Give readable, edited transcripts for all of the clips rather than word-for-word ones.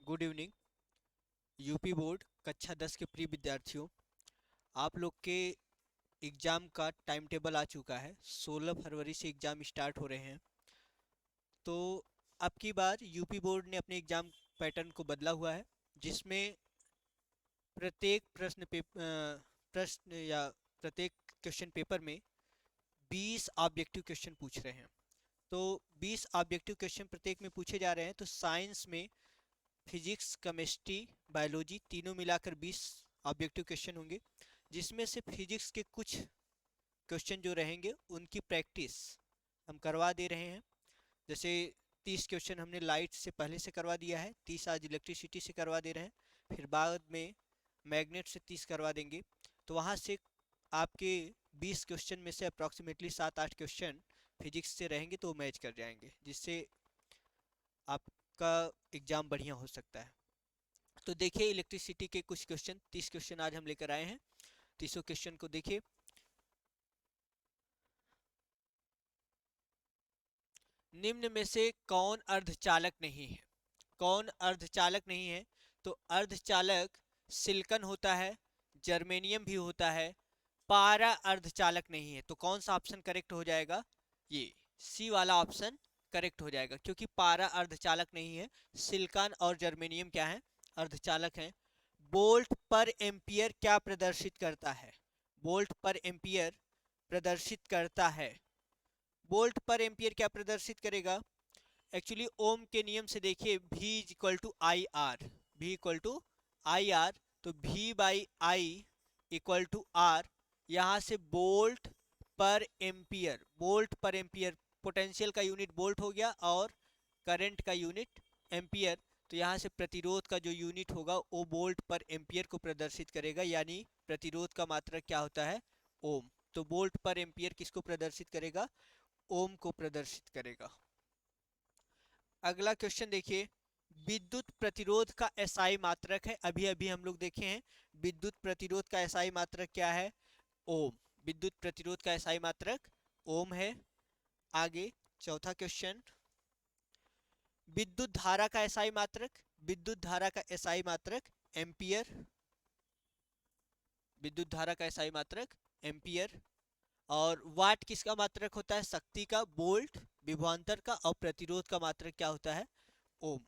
Good evening. UP board कक्षा 10 के प्रिय विद्यार्थियों, आप लोग के एग्ज़ाम का टाइम टेबल आ चुका है। 16 फरवरी से एग्ज़ाम स्टार्ट हो रहे हैं। तो अब की बार यूपी बोर्ड ने अपने एग्ज़ाम पैटर्न को बदला हुआ है, जिसमें प्रत्येक प्रश्न या प्रत्येक क्वेश्चन पेपर में 20 ऑब्जेक्टिव क्वेश्चन पूछ रहे हैं। तो 20 ऑब्जेक्टिव क्वेश्चन प्रत्येक में पूछे जा रहे हैं। तो साइंस में फिजिक्स, केमिस्ट्री, बायोलॉजी तीनों मिलाकर 20 ऑब्जेक्टिव क्वेश्चन होंगे, जिसमें से फिजिक्स के कुछ क्वेश्चन जो रहेंगे उनकी प्रैक्टिस हम करवा दे रहे हैं। जैसे 30 क्वेश्चन हमने लाइट से पहले से करवा दिया है, 30 आज इलेक्ट्रिसिटी से करवा दे रहे हैं, फिर बाद में मैग्नेट से 30 करवा देंगे। तो वहाँ से आपके 20 क्वेश्चन में से अप्रॉक्सीमेटली 7-8 क्वेश्चन फिजिक्स से रहेंगे, तो मैच कर जाएंगे, जिससे आपका एग्ज़ाम बढ़िया हो सकता है। तो देखिए इलेक्ट्रिसिटी के कुछ क्वेश्चन, 30 क्वेश्चन आज हम लेकर आए हैं। 30 क्वेश्चन को देखिए। निम्न में से कौन अर्धचालक नहीं है? कौन अर्धचालक नहीं है? तो अर्धचालक सिलिकॉन होता है, जर्मेनियम भी होता है, पारा अर्धचालक नहीं है। तो कौन सा ऑप्शन करेक्ट हो जाएगा? ये सी वाला ऑप्शन करेक्ट हो जाएगा, क्योंकि पारा अर्धचालक नहीं है। सिलिकॉन और जर्मेनियम क्या है? अर्धचालक हैं। वोल्ट पर एम्पियर क्या प्रदर्शित करता है? वोल्ट पर एम्पियर प्रदर्शित करता है। वोल्ट पर एम्पियर क्या प्रदर्शित करेगा? एक्चुअली ओम के नियम से देखिए, V is equal to I R. V equal to I R, तो V by I equal to R. यहाँ से वोल्ट पर एम्पियर, वोल्ट पर एम्पियर, पोटेंशियल का यूनिट वोल्ट हो गया और करंट का यूनिट एम्पियर। तो यहाँ से प्रतिरोध का जो यूनिट होगा वो वोल्ट पर एम्पियर को प्रदर्शित करेगा, यानी प्रतिरोध का मात्रक क्या होता है? ओम। तो वोल्ट पर एम्पियर किसको प्रदर्शित करेगा? ओम को प्रदर्शित करेगा। अगला क्वेश्चन देखिए, विद्युत प्रतिरोध का एसआई मात्रक है। अभी अभी हम लोग देखे हैं विद्युत प्रतिरोध का एसआई मात्रक क्या है? ओम। विद्युत प्रतिरोध का एसआई मात्रक ओम है। आगे चौथा क्वेश्चन, विद्युत धारा का एसआई मात्रक। विद्युत धारा का एसआई मात्रक एम्पियर। विद्युत धारा का एसआई मात्रक एम्पियर। और वाट किसका मात्रक होता है? शक्ति का। वोल्ट विभवांतर का। और प्रतिरोध का मात्रक क्या होता है? ओम।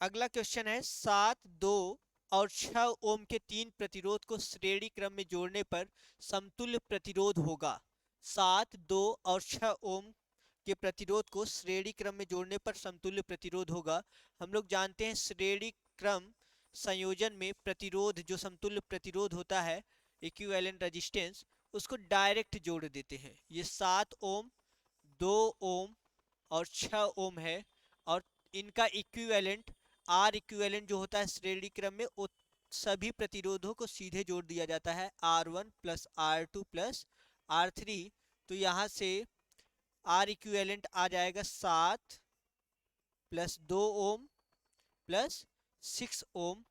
अगला क्वेश्चन है, 7, 2 और 6 ओम के तीन प्रतिरोध को श्रेणी क्रम में जोड़ने पर समतुल्य प्रतिरोध होगा। 7, 2 और 6 ओम के प्रतिरोध को श्रेणी क्रम में जोड़ने पर समतुल्य प्रतिरोध होगा। हम लोग जानते हैं श्रेणी क्रम संयोजन में प्रतिरोध, जो समतुल्य प्रतिरोध होता है, इक्विवेलेंट रेजिस्टेंस, उसको डायरेक्ट जोड़ देते हैं। ये 7 ओम, 2 ओम और 6 ओम है, और इनका इक्विवेलेंट आर इक्विवेलेंट जो होता है श्रेणी क्रम में, वो सभी प्रतिरोधों को सीधे जोड़ दिया जाता है, R1 plus R2 plus R3। तो यहाँ से आर इक्विवेलेंट आ जाएगा 7 प्लस 2 ओम प्लस 6 ओम।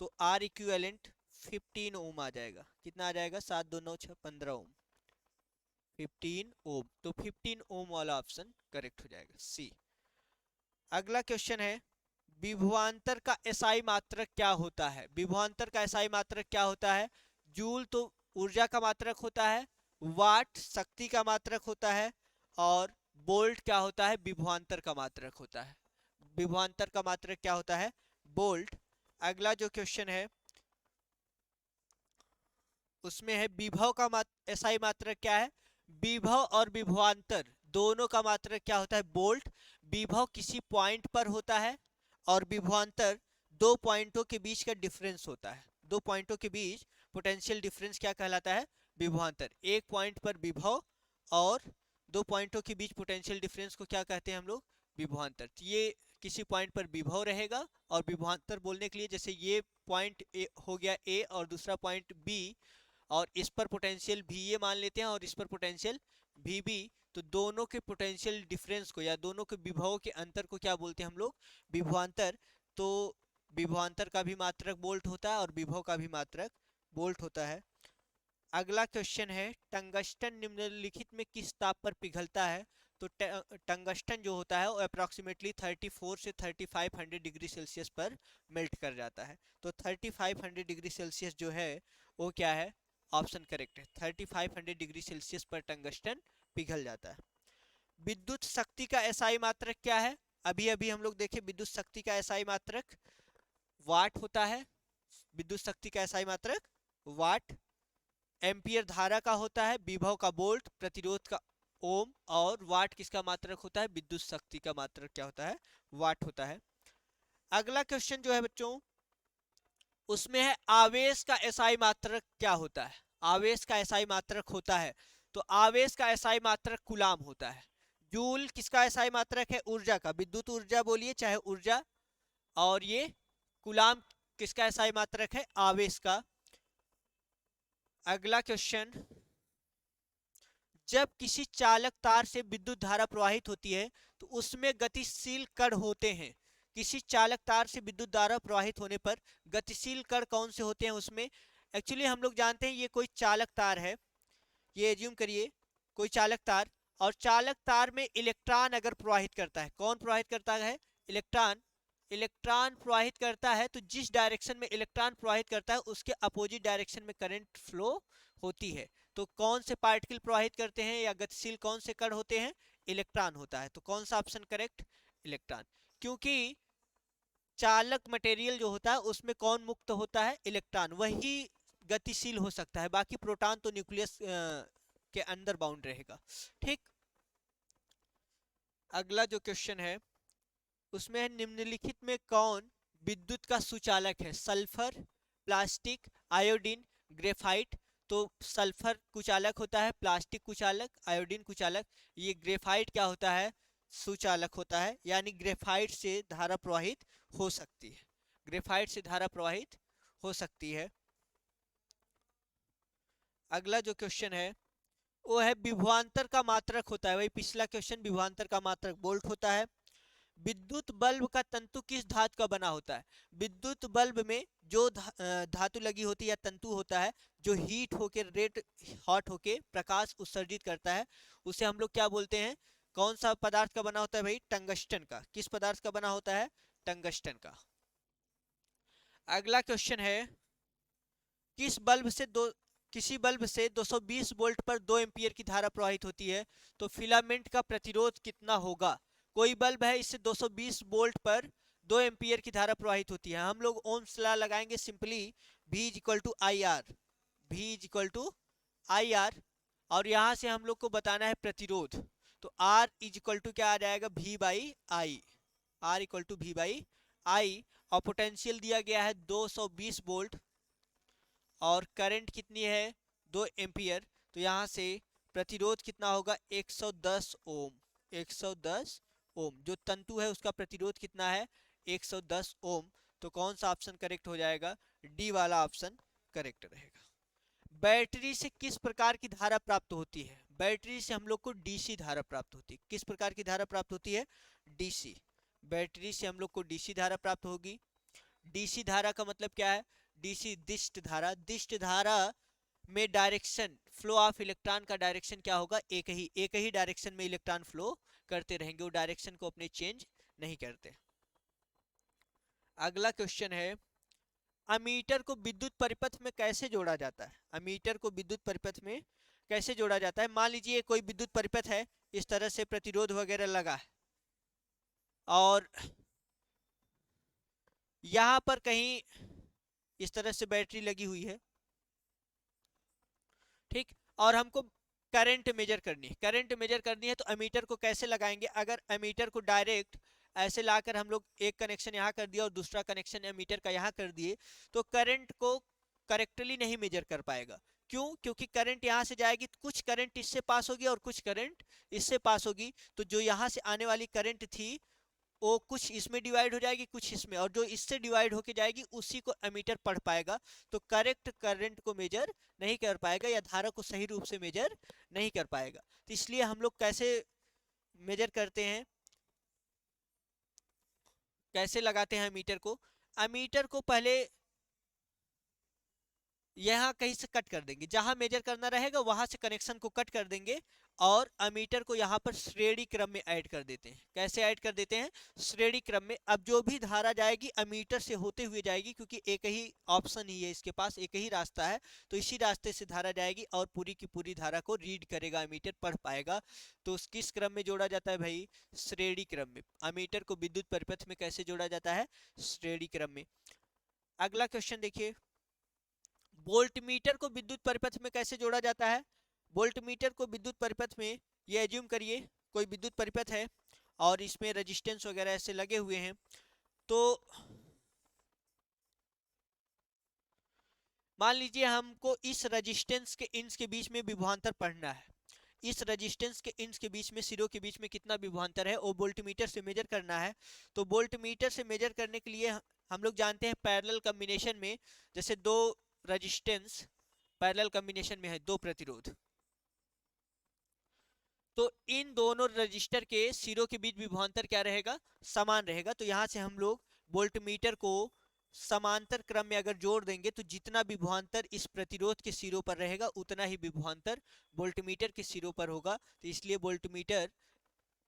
तो आर इक्विवेलेंट 15 ओम आ जाएगा। कितना आ जाएगा? 7, 2, 9, 6, 15 ओम। 15 ओम। तो 15 ओम वाला ऑप्शन करेक्ट हो जाएगा, सी। अगला क्वेश्चन है, विभवांतर का एसआई मात्रक क्या होता है? विभवांतर का एसआई मात्रक क्या होता है? जूल तो ऊर्जा का मात्रक होता है, वाट शक्ति का मात्रक होता है, और वोल्ट क्या होता है? विभवांतर का मात्रक होता है। विभवांतर का मात्रक क्या होता है? वोल्ट। अगला जो क्वेश्चन है उसमें है, विभव का एसआई मात्रक क्या है? विभव और विभवांतर दोनों का मात्रक क्या होता है? वोल्ट। विभव किसी पॉइंट पर होता है और विभवांतर दो पॉइंटों के बीच का डिफरेंस होता है। दो पॉइंटों के बीच पोटेंशियल डिफरेंस क्या कहलाता है? विभवांतर। एक पॉइंट पर विभव और दो पॉइंटों के बीच पोटेंशियल डिफरेंस को क्या कहते हैं हम लोग? विभवांतर। तो ये किसी पॉइंट पर विभव रहेगा, और विभवांतर बोलने के लिए, जैसे ये पॉइंट हो गया ए और दूसरा पॉइंट बी, और इस पर पोटेंशियल भी ये मान लेते हैं और इस पर पोटेंशियल भी बी, तो दोनों के पोटेंशियल डिफरेंस को या दोनों के विभवों के अंतर को क्या बोलते हैं हम लोग? विभवांतर। तो विभवांतर का भी मात्रक वोल्ट होता है और विभव का भी मात्रक वोल्ट होता है। अगला क्वेश्चन है, टंगस्टन निम्नलिखित में किस ताप पर पिघलता है? तो टंगस्टन जो होता है वो अप्रॉक्सीमेटली 34 से 3500 डिग्री सेल्सियस पर मेल्ट कर जाता है। तो 3500 डिग्री सेल्सियस जो है वो क्या है, ऑप्शन करेक्ट है। 3500 डिग्री सेल्सियस पर टंगस्टन पिघल जाता है। विद्युत शक्ति का एसआई मात्रक क्या है? अभी अभी हम लोग देखे विद्युत शक्ति का एसआई मात्रक वाट होता है। विद्युत शक्ति का एसआई मात्रक वाट। एम्पियर धारा का होता है, विभव का वोल्ट, प्रतिरोध का ओम, और वाट किसका मात्रक होता है? विद्युत शक्ति का मात्रक क्या होता है? वाट होता है। अगला क्वेश्चन जो है बच्चों उसमें है आवेश का एसआई मात्रक क्या होता है? आवेश का एसआई मात्रक होता है, तो आवेश का एसआई मात्रक कूलाम होता है। जूल किसका एसआई मात्रक है? ऊर्जा का, विद्युत ऊर्जा बोलिए चाहे ऊर्जा। और ये कूलाम किसका एसआई मात्रक है? आवेश का। अगला क्वेश्चन, जब किसी चालक तार से विद्युत धारा प्रवाहित होती है तो उसमें गतिशील कण होते हैं। किसी चालक तार से विद्युत धारा प्रवाहित होने पर गतिशील कण कौन से होते हैं उसमें? एक्चुअली हम लोग जानते हैं ये कोई चालक तार है, ये एज्यूम करिए कोई चालक तार, और चालक तार में इलेक्ट्रॉन अगर प्रवाहित करता है, कौन प्रवाहित करता है? इलेक्ट्रॉन। इलेक्ट्रॉन प्रवाहित करता है तो जिस डायरेक्शन में इलेक्ट्रॉन प्रवाहित करता है उसके अपोजिट डायरेक्शन में करंट फ्लो होती है। तो कौन से पार्टिकल प्रवाहित करते हैं या गतिशील कौन से कण होते हैं? इलेक्ट्रॉन होता है। तो कौन सा ऑप्शन करेक्ट? इलेक्ट्रॉन। क्योंकि चालक मटेरियल जो होता है उसमें कौन मुक्त होता है? इलेक्ट्रॉन, वही गतिशील हो सकता है, बाकी प्रोटॉन तो न्यूक्लियस के अंदर बाउंड रहेगा। ठीक। अगला जो क्वेश्चन है उसमें है निम्नलिखित में कौन विद्युत का सुचालक है? Sulphur, plastic, iodine, graphite. तो सल्फर कुचालक होता है, प्लास्टिक कुचालक, आयोडीन कुचालक। ये ग्रेफाइट क्या होता है? सुचालक होता है, यानी ग्रेफाइट से धारा प्रवाहित हो सकती है। ग्रेफाइट से धारा प्रवाहित हो सकती है। अगला जो क्वेश्चन है वो है विभवांतर का मात्रक होता है, वही पिछला क्वेश्चन, विभवांतर का मात्रक वोल्ट होता है। विद्युत बल्ब का तंतु किस धातु का बना होता है? विद्युत बल्ब में जो धातु लगी होती है या तंतु होता है जो हीट होके रेड हॉट होके प्रकाश उत्सर्जित करता है उसे हम लोग क्या बोलते हैं? कौन सा पदार्थ का बना होता है भाई? टंगस्टन का। किस पदार्थ का बना होता है? टंगस्टन का। अगला क्वेश्चन है किसी बल्ब से 220 वोल्ट पर 2 एम्पियर की धारा प्रवाहित होती है तो फिलामेंट का प्रतिरोध कितना होगा? कोई बल्ब है इससे 220 वोल्ट पर 2 एम्पियर की धारा प्रवाहित होती है, हम लोग ओम्स लॉ लगाएंगे simply, V is equal to I R. V is equal to I R, और यहां से हम लोग को बताना है प्रतिरोध, तो R इज इक्वल टू क्या आ जाएगा? V by I. R equal to V by I. और पोटेंशियल दिया गया है 220 वोल्ट और करंट कितनी है? 2 एम्पियर। तो यहाँ से प्रतिरोध कितना होगा? 110 ओम। 110 ओम। जो तंतु है उसका प्रतिरोध कितना है? 110 ओम। तो कौन सा ऑप्शन करेक्ट हो जाएगा? डी वाला ऑप्शन करेक्ट रहेगा। बैटरी से किस प्रकार की धारा प्राप्त होती है? बैटरी से हम लोग को डीसी धारा प्राप्त होती है। किस प्रकार की धारा प्राप्त होती है? डीसी। बैटरी से हम लोग को डीसी धारा प्राप्त होगी। डीसी धारा का मतलब क्या है? डीसी दिष्ट धारा। दिष्ट धारा में डायरेक्शन, फ्लो ऑफ इलेक्ट्रॉन का डायरेक्शन क्या होगा? एक ही डायरेक्शन में इलेक्ट्रॉन फ्लो करते रहेंगे, वो डायरेक्शन को अपने चेंज नहीं करते। अगला क्वेश्चन है अमीटर को विद्युत परिपथ में कैसे जोड़ा जाता है? अमीटर को विद्युत परिपथ में कैसे जोड़ा जाता है? मान लीजिए कोई विद्युत परिपथ है, इस तरह से प्रतिरोध वगैरह लगा है और यहां पर कहीं इस तरह से बैटरी लगी हुई है, ठीक, और हमको करंट मेजर करनी है। करंट मेजर करनी है तो अमीटर को कैसे लगाएंगे? अगर अमीटर को डायरेक्ट ऐसे लाकर हम लोग एक कनेक्शन यहाँ कर दिया और दूसरा कनेक्शन अमीटर का यहाँ कर दिए तो करंट को करेक्टली नहीं मेजर कर पाएगा। क्यों? क्योंकि करंट यहाँ से जाएगी, कुछ करंट इससे पास होगी और कुछ करंट इससे पास होगी, तो जो यहाँ से आने वाली करंट थी वो कुछ इसमें डिवाइड हो जाएगी कुछ इसमें, और जो इससे डिवाइड होके जाएगी उसी को एमीटर पढ़ पाएगा, तो करेक्ट करंट को मेजर नहीं कर पाएगा या धारा को सही रूप से मेजर नहीं कर पाएगा। तो इसलिए हम लोग कैसे मेजर करते हैं, कैसे लगाते हैं मीटर को? अमीटर को पहले यहाँ कहीं से कट कर देंगे, जहां मेजर करना रहेगा वहां से कनेक्शन को कट कर देंगे और अमीटर को यहाँ पर श्रेणी क्रम में ऐड कर देते हैं। कैसे ऐड कर देते हैं? श्रेणी क्रम में। अब जो भी धारा जाएगी अमीटर से होते हुए जाएगी, क्योंकि एक ही ऑप्शन ही है इसके पास, एक ही रास्ता है, तो इसी रास्ते से धारा जाएगी और पूरी की पूरी धारा को रीड करेगा अमीटर, पढ़ पाएगा। तो किस क्रम में जोड़ा जाता है भाई? श्रेणी क्रम में। अमीटर को विद्युत परिपथ में कैसे जोड़ा जाता है? श्रेणी क्रम में। अगला क्वेश्चन देखिए, वोल्टमीटर को विद्युत परिपथ में कैसे जोड़ा जाता है? वोल्टमीटर को विद्युत परिपथ में, ये एज्यूम करिए कोई विद्युत परिपथ है और इसमें रेजिस्टेंस वगैरह ऐसे लगे हुए हैं, तो मान लीजिए हमको इस रेजिस्टेंस के इंच के बीच में विभवांतर पढ़ना है। इस रेजिस्टेंस के इंच के बीच में, सिरों के बीच में कितना विभवांतर है वो वोल्टमीटर से मेजर करना है। तो वोल्टमीटर से मेजर करने के लिए हम लोग जानते हैं पैरेलल कॉम्बिनेशन में, जैसे दो रेजिस्टेंस पैरेलल कॉम्बिनेशन में है, दो प्रतिरोध, तो इन दोनों रजिस्टर के सिरों के बीच विभवांतर क्या रहेगा? समान रहेगा। तो यहां से हम लोग वोल्टमीटर को समांतर क्रम में अगर जोड़ देंगे तो जितना विभवांतर इस प्रतिरोध के सिरों पर रहेगा उतना ही विभवांतर वोल्टमीटर के सिरों पर होगा। तो इसलिए वोल्टमीटर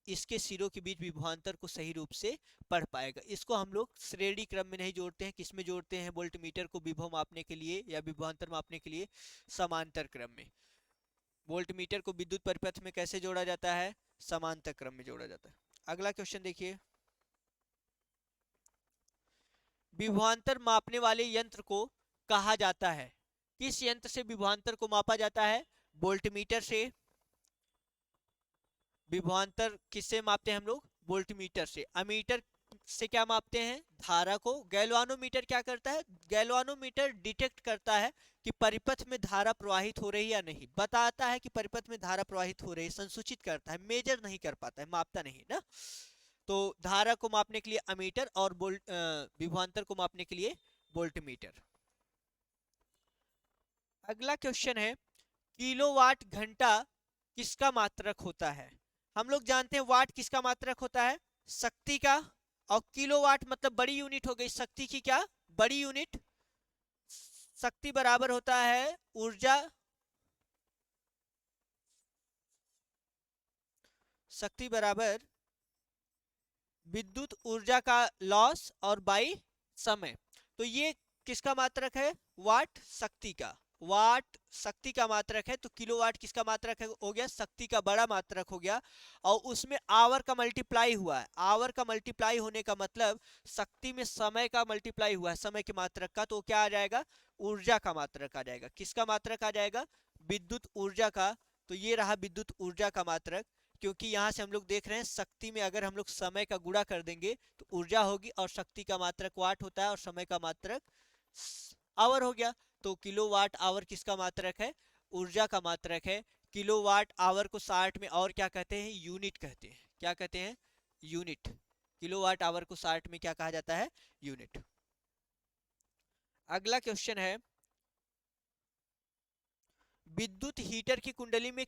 इसके सिरों के बीच विभवांतर को सही रूप से पढ़ पाएगा। इसको हम लोग श्रेणी क्रम में नहीं जोड़ते हैं, किसमें जोड़ते हैं? वोल्टमीटर को विभव मापने के लिए या विभवांतर मापने के लिए समांतर क्रम में। वोल्टमीटर को विद्युत परिपथ में कैसे जोड़ा जाता है? समांतर क्रम में जोड़ा जाता है। अगला क्वेश्चन देखिए, विभवांतर मापने वाले यंत्र को कहा जाता है? किस यंत्र से विभवांतर को मापा जाता है? वोल्टमीटर से। विभवांतर किससे मापते हैं हम लोग? वोल्टमीटर से। अमीटर से क्या मापते हैं? धारा को। गैल्वानोमीटर क्या करता है? गैल्वानोमीटर डिटेक्ट करता है कि परिपथ में धारा प्रवाहित हो रही है या नहीं, बताता है कि परिपथ में धारा प्रवाहित हो रही है, संसूचित करता है, मेजर नहीं कर पाता है, मापता नहीं ना। तो धारा को मापने के लिए अमीटर और विभवांतर को मापने के लिए वोल्टमीटर। अगला क्वेश्चन है, किलोवाट घंटा किसका मात्रक होता है? हम लोग जानते हैं वाट किसका मात्रक होता है? शक्ति का। और किलोवाट मतलब बड़ी यूनिट हो गई, शक्ति की क्या? बड़ी यूनिट। शक्ति बराबर होता है ऊर्जा, शक्ति बराबर विद्युत ऊर्जा का लॉस और बाई समय। तो ये किसका मात्रक है? वाट, शक्ति का। वाट शक्ति का मात्रक है, तो किलोवाट किसका मात्रक है? हो गया शक्ति का बड़ा मात्रक हो गया, और उसमें आवर का मल्टीप्लाई हुआ है। आवर का मल्टीप्लाई होने का मतलब शक्ति में समय का मल्टीप्लाई हुआ है, समय के मात्रक का, तो क्या आ जाएगा? ऊर्जा का मात्रक आ जाएगा। किसका मात्रक आ जाएगा? विद्युत ऊर्जा का। तो ये रहा विद्युत ऊर्जा का मात्रक, क्योंकि यहाँ से हम लोग देख रहे हैं शक्ति में अगर हम लोग समय का गुणा कर देंगे तो ऊर्जा होगी, और शक्ति का मात्रक वाट होता है और समय का मात्रक आवर हो गया। तो किलोवाट आवर किसका मात्रक है? ऊर्जा का मात्रक है। किलोवाट आवर को 60 में और क्या कहते हैं? यूनिट कहते हैं। क्या कहते हैं? यूनिट। किलोवाट आवर को 60 में क्या कहा जाता है? यूनिट। अगला क्वेश्चन है, विद्युत हीटर की कुंडली में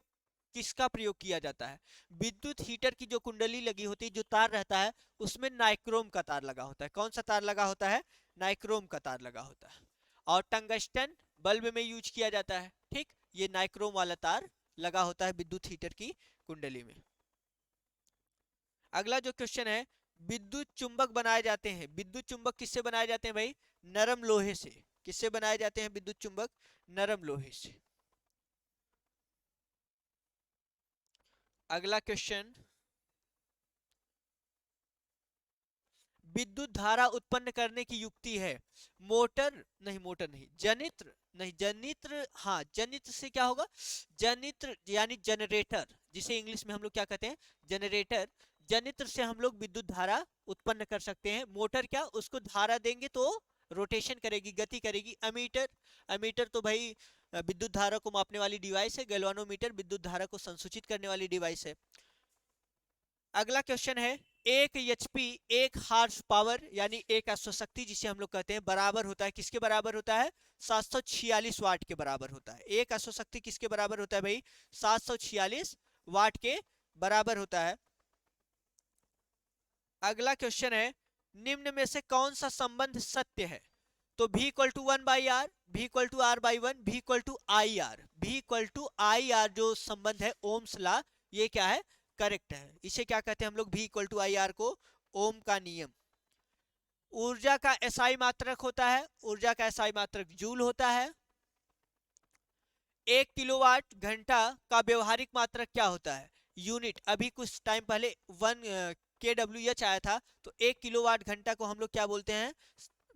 किसका प्रयोग किया जाता है? विद्युत हीटर की जो कुंडली लगी होती है, जो तार रहता है, उसमें नाइक्रोम का तार लगा होता है। कौन सा तार लगा होता है? नाइक्रोम का तार लगा होता है। और टंगस्टन बल्ब में यूज किया जाता है। ठीक, ये नाइक्रोम वाला तार लगा होता है विद्युत हीटर की कुंडली में। अगला जो क्वेश्चन है, विद्युत चुंबक बनाए जाते हैं। विद्युत चुंबक किससे बनाए जाते हैं भाई? नरम लोहे से। किससे बनाए जाते हैं विद्युत चुंबक? नरम लोहे से। अगला क्वेश्चन, विद्युत धारा उत्पन्न करने की युक्ति है। मोटर नहीं, जनित्र नहीं, जनित्र, हाँ जनित्र से क्या होगा? जनित्र यानी जनरेटर, जिसे इंग्लिश में हम लोग क्या कहते हैं? जनरेटर। जनित्र से हम लोग विद्युत धारा उत्पन्न कर सकते हैं। मोटर क्या? उसको धारा देंगे तो रोटेशन करेगी, गति करेगी। अमीटर, अमीटर तो भाई विद्युत धारा को मापने वाली डिवाइस है। गैल्वानोमीटर विद्युत धारा को संसूचित करने वाली डिवाइस है। अगला क्वेश्चन है, एक एचपी, एक हार्स पावर यानी एक अश्वशक्ति जिसे हम लोग कहते हैं, बराबर होता है किसके बराबर होता है? 746 वाट के बराबर होता है। एक अश्वशक्ति किसके बराबर होता है भाई? 746 वाट के बराबर होता है। अगला क्वेश्चन है, निम्न में से कौन सा संबंध सत्य है? तो v equal to 1/r, v equal to r/1, v equal to I R, v equal to I R जो संबंध है ओम्स ला, ये क्या है, करेक्ट है। इसे क्या कहते हैं हम लोग, v equal to I R को ओम का नियम। ऊर्जा का एसआई मात्रक होता है, ऊर्जा का एसआई मात्रक जूल होता है। 1 किलोवाट घंटा का व्यवहारिक मात्रक क्या होता है, यूनिट। अभी कुछ टाइम पहले 1 kWh आया था, तो 1 किलोवाट घंटा को हम लोग क्या बोलते हैं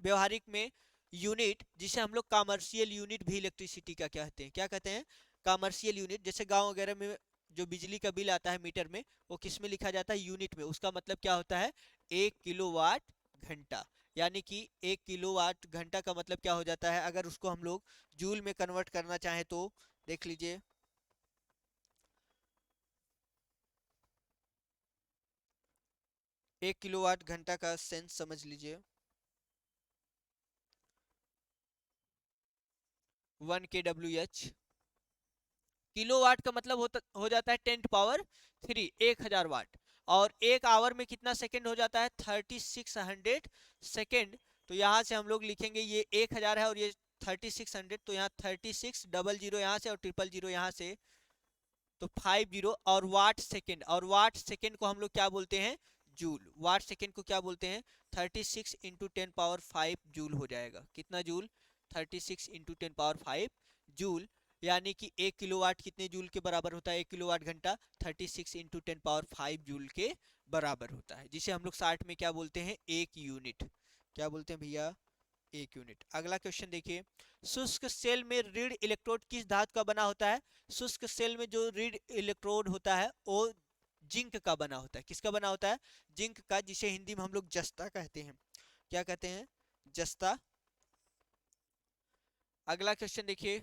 व्यवहारिक में, यूनिट, जिसे हम लोग कॉमर्शियल यूनिट भी इलेक्ट्रिसिटी का कहते हैं। क्या कहते हैं, कॉमर्शियल यूनिट। जैसे गांव वगैरह में जो बिजली का बिल आता है मीटर में, वो किस में लिखा जाता है, यूनिट में। उसका मतलब क्या होता है, 1 किलोवाट घंटा। यानी कि 1 किलोवाट घंटा का मतलब क्या हो जाता है, अगर उसको हम लोग जूल में कन्वर्ट करना चाहें तो देख लीजिए। एक किलोवाट घंटा का सेंस समझ लीजिए। 1 kWh, किलोवाट का मतलब हो जाता है 10⁻³ 1000 वाट। और एक आवर में कितना सेकंड हो जाता है, 3600 सेकंड। तो यहाँ से हम लोग लिखेंगे, ये 1000 है और ये 3600, तो यहाँ 36 डबल जीरो यहाँ से और ट्रिपल जीरो यहाँ से, तो 50। और वाट सेकंड, और वाट सेकंड को हम लोग क्या बोलते हैं, जूल। वाट सेकंड को क्या बोलते हैं, 36 × 10⁵ जूल हो जाएगा। कितना जूल, 36 × 10⁵ जूल। यानी कि 1 किलोवाट कितने जूल के बराबर होता है, 1 किलोवाट घंटा 36 × 10⁵ जूल के बराबर होता है, जिसे हम लोग शार्ट में क्या बोलते हैं, एक यूनिट। क्या बोलते हैं भैया, एक यूनिट। अगला क्वेश्चन देखिए, शुष्क सेल में ऋण इलेक्ट्रोड किस धातु का बना होता है। शुष्क सेल में जो ऋण इलेक्ट्रोड होता है वो जिंक का बना होता है। किसका बना होता है, जिंक का, जिसे हिंदी में हम लोग जस्ता कहते हैं। क्या कहते हैं, जस्ता। अगला क्वेश्चन देखिए,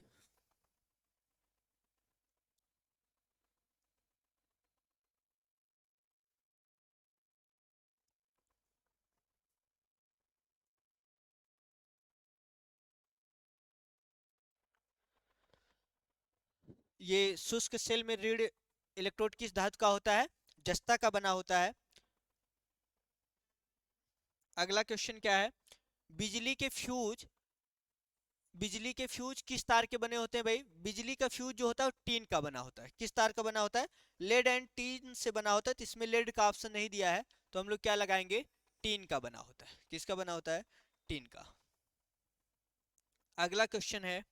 ये शुष्क सेल में ऋण इलेक्ट्रोड किस धातु का होता है, जस्ता का बना होता है। अगला क्वेश्चन क्या है, बिजली के फ्यूज, बिजली के फ्यूज किस तार के बने होते हैं भाई। बिजली का फ्यूज जो होता है वो टीन का बना होता है। किस तार का बना होता है, लेड एंड टीन से बना होता है। तो इसमें लेड का ऑप्शन नहीं दिया है, तो हम लोग क्या लगाएंगे, टीन का बना होता है। किसका बना होता है, टीन का। अगला क्वेश्चन है,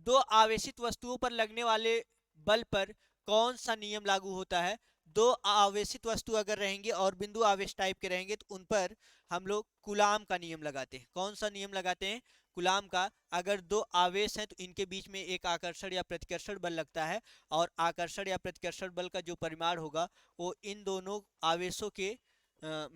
दो आवेशित वस्तुओं पर लगने वाले बल पर कौन सा नियम लागू होता है। दो आवेशित वस्तु अगर रहेंगे और बिंदु आवेश टाइप के रहेंगे, तो उन पर हम लोग कूलाम का नियम लगाते हैं। कौन सा नियम लगाते हैं, कूलाम का। अगर दो आवेश हैं तो इनके बीच में एक आकर्षण या प्रतिकर्षण बल लगता है, और आकर्षण या प्रतिकर्षण बल का जो परिमाण होगा वो इन दोनों आवेशों के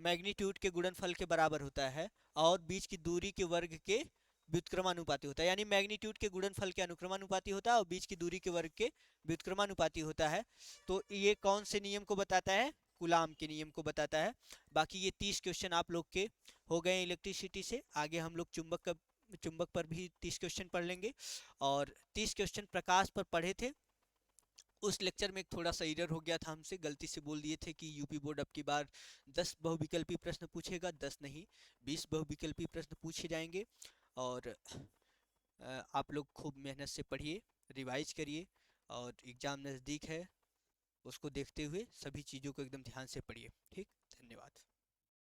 मैग्नीट्यूड के गुणनफल के बराबर होता है, और बीच की दूरी के वर्ग के व्युत्क्रमानुपाती होता है। यानी मैग्नीट्यूड के गुणनफल के अनुक्रमानुपाती होता है और बीच की दूरी के वर्ग के व्युत्क्रमानुपाती होता है। तो ये कौन से नियम को बताता है, कूलाम के नियम को बताता है। बाकी ये 30 क्वेश्चन आप लोग के हो गए इलेक्ट्रिसिटी से। आगे हम लोग चुंबक पर भी 30 क्वेश्चन पढ़ लेंगे। और 30 क्वेश्चन प्रकाश पर पढ़े थे। उस लेक्चर में एक थोड़ा सा एरर हो गया था, हमसे गलती से बोल दिए थे कि यूपी बोर्ड अब की बार 10 बहुविकल्पी प्रश्न पूछेगा। 10 नहीं, 20 बहुविकल्पी प्रश्न पूछे जाएंगे। और आप लोग खूब मेहनत से पढ़िए, रिवाइज करिए, और एग्ज़ाम नज़दीक है, उसको देखते हुए सभी चीज़ों को एकदम ध्यान से पढ़िए। ठीक, धन्यवाद।